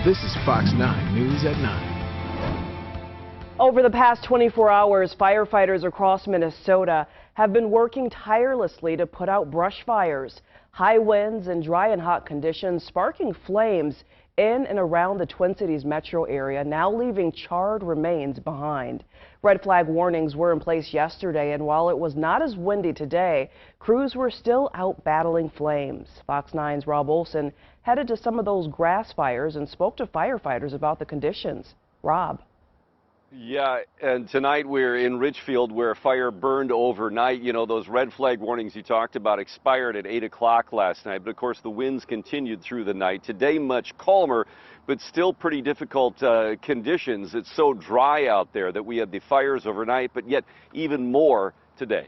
This is Fox 9 News at 9. Over the past 24 hours, firefighters across Minnesota have been working tirelessly to put out brush fires. High winds and dry and hot conditions sparking flames in and around the Twin Cities metro area, now leaving charred remains behind. Red flag warnings were in place yesterday, and while it was not as windy today, crews were still out battling flames. Fox 9's Rob Olson headed to some of those grass fires and spoke to firefighters about the conditions. Rob. Yeah, and tonight we're in Richfield where a fire burned overnight. You know, those red flag warnings you talked about expired at 8 o'clock last night, but of course the winds continued through the night. Today much calmer, but still pretty difficult conditions. It's so dry out there that we had the fires overnight, but yet even more today.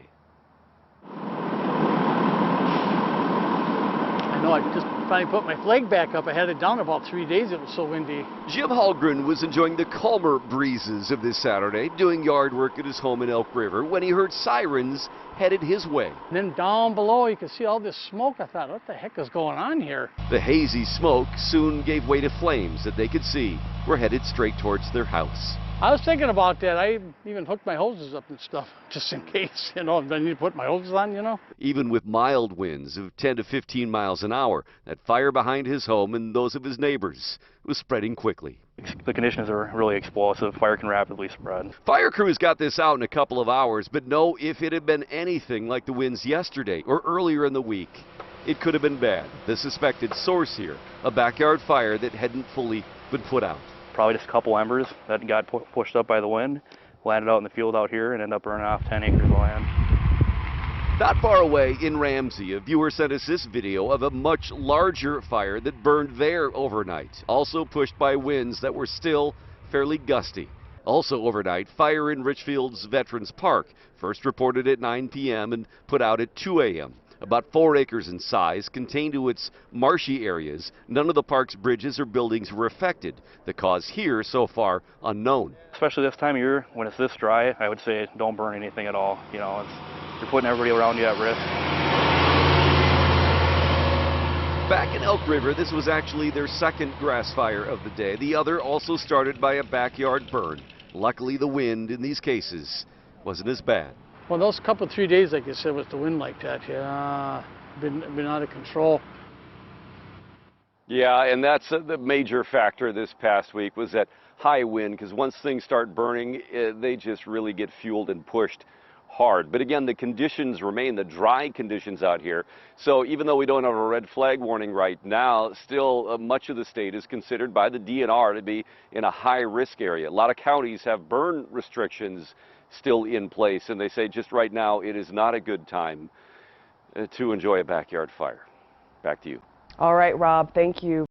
I know, I just finally put my flag back up. I had it down about 3 days. It was so windy. Jim Hallgren was enjoying the calmer breezes of this Saturday, doing yard work at his home in Elk River, when he heard sirens headed his way. And then down below, you could see all this smoke. I thought, what the heck is going on here? The hazy smoke soon gave way to flames that they could see were headed straight towards their house. I was thinking about that. I even hooked my hoses up and stuff, just in case, you know, I need to put my hoses on, you know. Even with mild winds of 10 to 15 miles an hour, that fire behind his home and those of his neighbors was spreading quickly. The conditions are really explosive. Fire can rapidly spread. Fire crews got this out in a couple of hours, but no, if it had been anything like the winds yesterday or earlier in the week, it could have been bad. The suspected source here, a backyard fire that hadn't fully been put out. Probably just a couple embers that got pushed up by the wind, landed out in the field out here, and ended up burning off 10 acres of land. Not far away in Ramsey, a viewer sent us this video of a much larger fire that burned there overnight, also pushed by winds that were still fairly gusty. Also overnight, fire in Richfield's Veterans Park, first reported at 9 p.m. and put out at 2 a.m. About 4 acres in size, contained to its marshy areas. None of the park's bridges or buildings were affected. The cause here, so far, unknown. Especially this time of year, when it's this dry, I would say don't burn anything at all. You know, you're putting everybody around you at risk. Back in Elk River, this was actually their second grass fire of the day. The other also started by a backyard burn. Luckily, the wind in these cases wasn't as bad. Well, those couple 3 days, like you said, with the wind like that, yeah, been out of control. Yeah, and that's the major factor this past week was that high wind, because once things start burning, they just really get fueled and pushed hard. But again, the conditions remain, the dry conditions out here. So even though we don't have a red flag warning right now, still much of the state is considered by the DNR to be in a high risk area. A lot of counties have burn restrictions still in place, and they say just right now it is not a good time to enjoy a backyard fire. Back to you. All right, Rob, thank you.